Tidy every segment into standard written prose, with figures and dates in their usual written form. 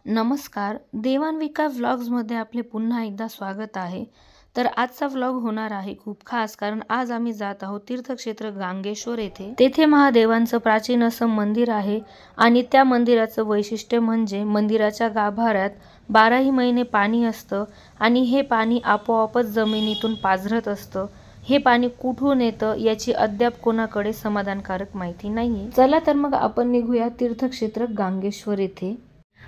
नमस्कार, देवान्विका व्लॉग्समध्ये आपले पुन्हा एकदा स्वागत आहे। तर आजचा व्लॉग होणार आहे खूप खास, कारण आज आम्ही जात आहोत तीर्थक्षेत्र गांगेश्वर येथे। तेथे महादेवांचं प्राचीन असं मंदिर आहे आणि त्या मंदिराचं वैशिष्ट्य म्हणजे मंदिराच्या गाभाऱ्यात 12ही महिने पाणी असतं आणि हे पाणी आपोआपच जमिनीतून पाझरत असतं। हे पाणी कुठून येतं याची अद्याप कोणाकडे समाधानकारक माहिती नाहीये। चला तर मग आपण निघूया तीर्थक्षेत्र गांगेश्वर येथे।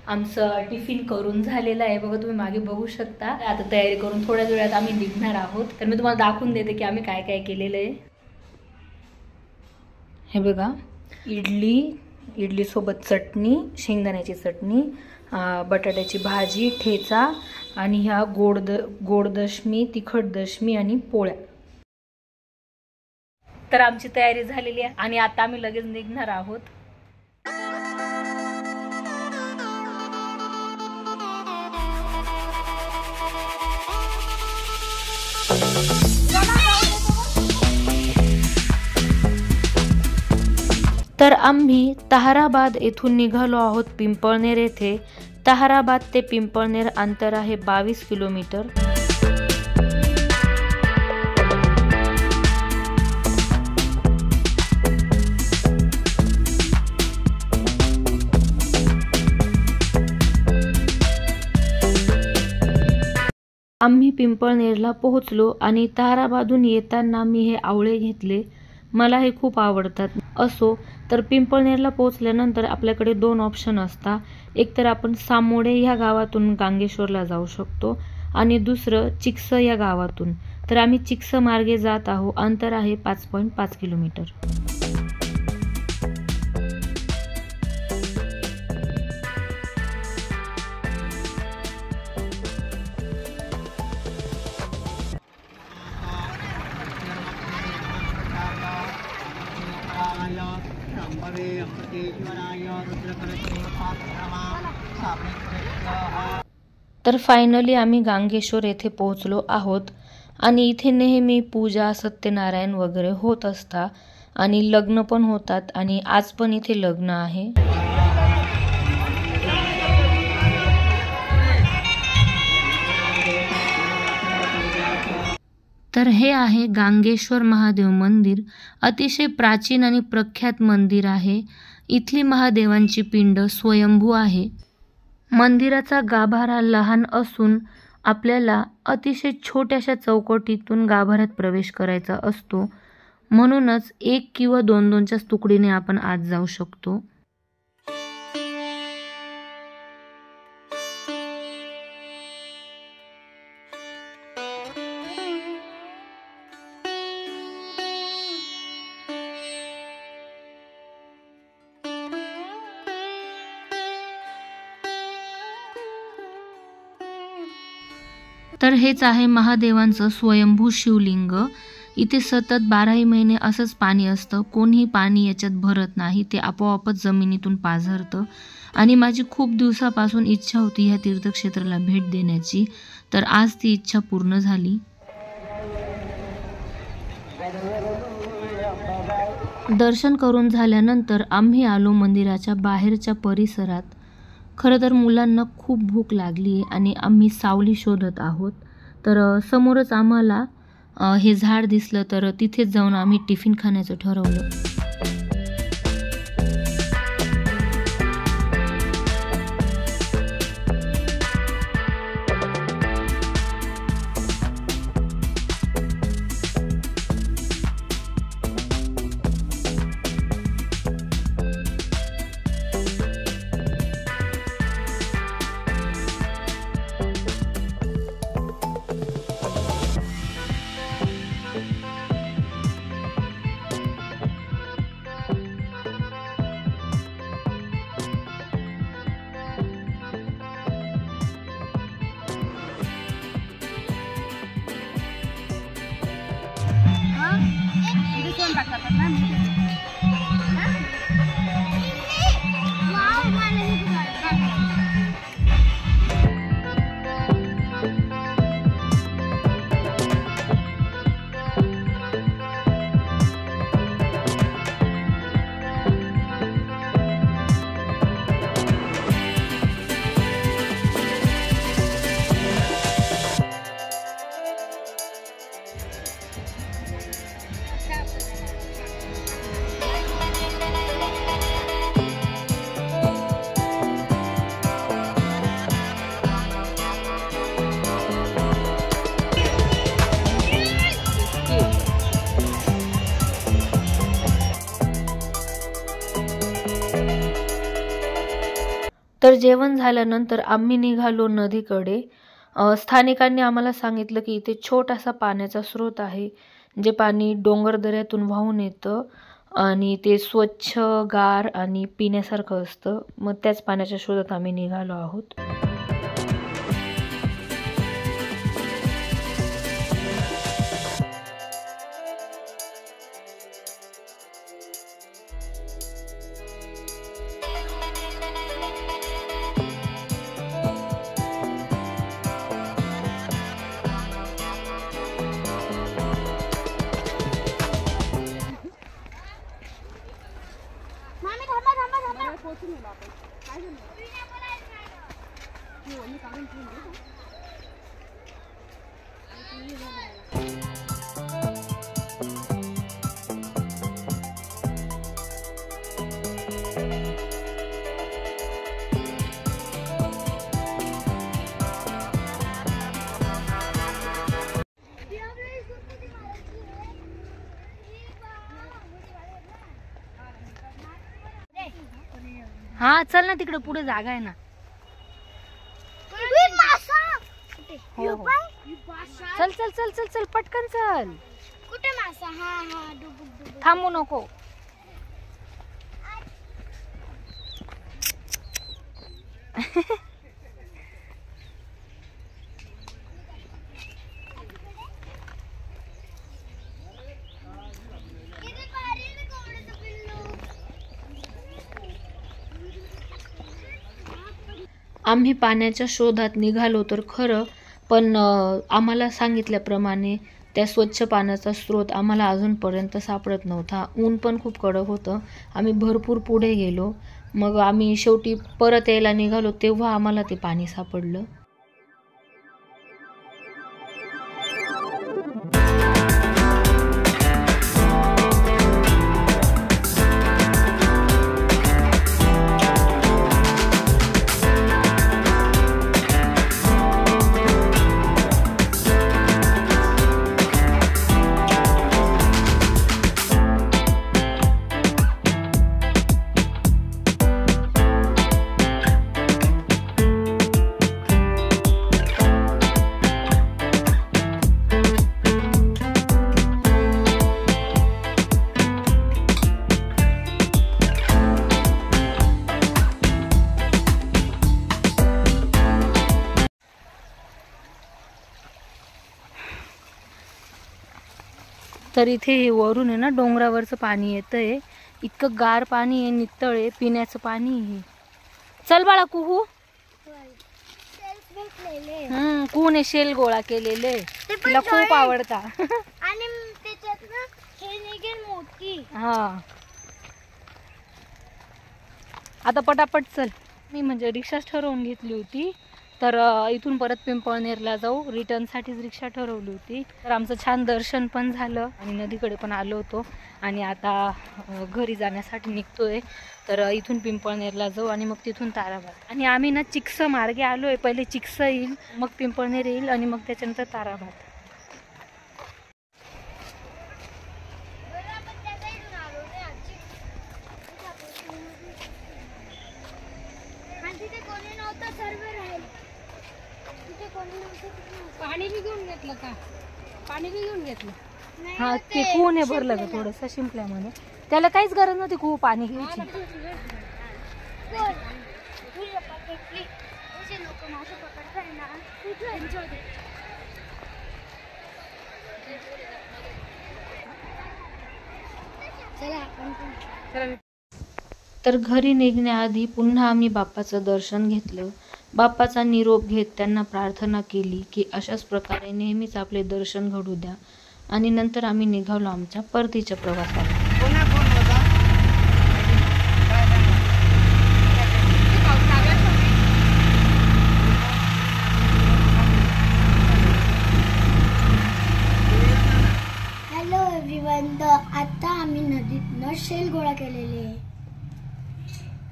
आमचं टिफिन करून झालेलं आहे, बघा तुम्ही मागे बघू शकता। आता तयारी करून थोड्याच वेळात आम्ही निघणार आहोत। तर मी तुम्हाला दाखवून देते की आम्ही काय काय केलेलं आहे। हे बघा, इडली सोबत चटणी, शेंगदाण्याची चटणी, बटाट्याची भाजी, ठेचा आणि ह्या गोड दशमी, तिखट दशमी आणि पोळ्या। तर आमची तयारी झालेली आहे आणि आता आम्ही लगेच निघणार आहोत। तर आम्ही ताहराबाद येथून निघालो आहोत पिंपळनेर येथे। ताहराबाद ते पिंपळनेर अंतर आहे 22 किलोमीटर। आम्ही पिंपळनेरला पोहोचलो आणि ताहराबादहून येताना मी हे आवळे घेतले, मला हे खूप आवडतात। असो तर पिंपळनेरला पोहोचल्यानंतर आपल्याकडे दोन ऑप्शन असतात, एक तर आपण सामोडे ह्या गावातून गांगेश्वरला जाऊ शकतो आणि दुसरं चिक्स या गावातून। तर आम्ही चिक्स मार्गे जात आहोत, अंतर आहे 5.5 किलोमीटर। तर फायनली आम्ही गांगेश्वर येथे पोहोचलो आहोत आणि इथे नेहमी पूजा, सत्यनारायण वगैरे होत असतात आणि लग्न पण होतात आणि आज पण इथे लग्न आहे। तर हे आहे गांगेश्वर महादेव मंदिर, अतिशय प्राचीन आणि प्रख्यात मंदिर आहे। इथली महादेवांची पिंड स्वयंभू आहे। मंदिराचा गाभारा लहान असून आपल्याला अतिशय छोट्याशा चौकटीतून गाभाऱ्यात प्रवेश करायचा असतो, म्हणूनच 1 किंवा 2-2च्याच तुकडीने आपण आत जाऊ शकतो। तर हेच आहे महादेवांचं स्वयंभू शिवलिंग। इथे सतत 12ही महिने असंच पाणी असतं, कोणीही पाणी याच्यात भरत नाही, ते आपोआपच जमिनीतून पाझरतं। आणि माझी खूप दिवसापासून इच्छा होती ह्या तीर्थक्षेत्राला भेट देण्याची, तर आज ती इच्छा पूर्ण झाली। दर्शन करून झाल्यानंतर आम्ही आलो मंदिराच्या बाहेरच्या परिसरात। खरं तर मुलांना खूप भूक लागली आहे आणि आम्ही सावली शोधत आहोत। तर समोरच आम्हाला हे झाड दिसलं, तर तिथेच जाऊन आम्ही टिफिन खाण्याचं ठरवलं। जेवण झाल्यानंतर आम्ही निघालो नदीकडे. स्थानिकांनी आम्हाला सांगितलं की इथे छोटासा पाण्याचा स्रोत आहे, जे पाणी डोंगरदऱ्यातून वाहून येतं आणि ते स्वच्छ, गार आणि पिण्यासारखं असतं. मग त्याच पाण्याच्या शोधात आम्ही निघालो आहोत. हा चल ना, तिकडे पुढे जागा आहे ना. हो हो, चल चल चल चल चल पटकन चल. कुठे मासा? हा हा, डुबुक. थांबू नको. आम्ही पाण्याच्या शोधात निघालो तर खरं, पण आम्हाला सांगितल्याप्रमाणे त्या स्वच्छ पाण्याचा स्रोत आम्हाला अजूनपर्यंत सापडत नव्हता. ऊन पण खूप कडक होतं. आम्ही भरपूर पुढे गेलो. मग आम्ही शेवटी परत यायला निघालो तेव्हा आम्हाला ते पाणी सापडलं. तर इथे हे वरून आहे ना, डोंगरावरचं पाणी येतंय. इतकं गार पाणी आहे, नितळ आहे, पिण्याचं पाणी आहे. चल बाळा कुहू. कुहूने शेल गोळा केलेले, तिला खूप आवडता. आणि त्याच्यात ना हे निघेल मोठी. हा, आता पटापट चल. मी म्हणजे रिक्षाच ठरवून घेतली होती, तर इथून परत पिंपळनेरला जाऊ, रिटर्नसाठीच रिक्षा ठरवली होती. तर आमचं छान दर्शन पण झालं आणि नदीकडे पण आलो होतो आणि आता घरी जाण्यासाठी निघतोय. तर इथून पिंपळनेरला जाऊ आणि मग तिथून ताराबाद. आणि आम्ही ना चिक्स मार्गे आलोय. पहिले चिक्स येईल, मग पिंपळनेर येईल आणि मग त्याच्यानंतर ताराबाद. पाणी बी घेऊन घेतलं का? पाणी बी घेऊन घेतलं. हा, ते कुहूने भरलं का थोडंसं शिंपल्यामध्ये. त्याला काहीच गरज नव्हती कुहू पाणी घ्यायची. तर घरी निघण्याआधी पुन्हा आम्ही बाप्पाचं दर्शन घेतलं. बाप्पाचा निरोप घेत त्यांना प्रार्थना केली की अशाच प्रकारे नेहमीच आपले दर्शन घडू द्या. आणि नंतर आम्ही निघालो आमच्या परतीच्या प्रवासाला. Hello everyone. आता आम्ही नदीतनं शेल गोळा केलेले आहे.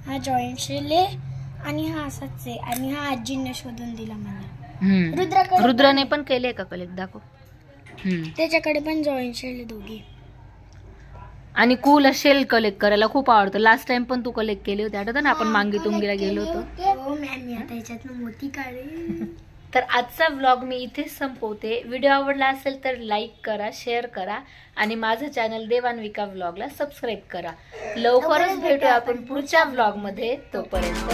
हा जॉईंट शेल आहे आणि हा असाच आहे. आणि हा आजीने शोधून दिला मला. रुद्राने पण केले का कलेक्ट? दाखव. त्याच्याकडे पण जॉईंट शेल आहे दोघी. आणि कूला शेल कलेक्ट करायला खूप आवडतं. लास्ट टाइम पण तू कलेक्ट केले होते, आठवतं ना आपण मांगी तुंगीला गेलो होतो. हो मॅम, आता याच्यातनं मोती काढे. तर आजचा व्लॉग मी इथेच संपवते. व्हिडिओ आवडला असेल तर लाईक करा, शेअर करा आणि माझं चॅनल देवान्विका व्लॉगला सबस्क्राईब करा. लवकरच भेटू आपण पुढच्या व्लॉग मध्ये. तोपर्यंत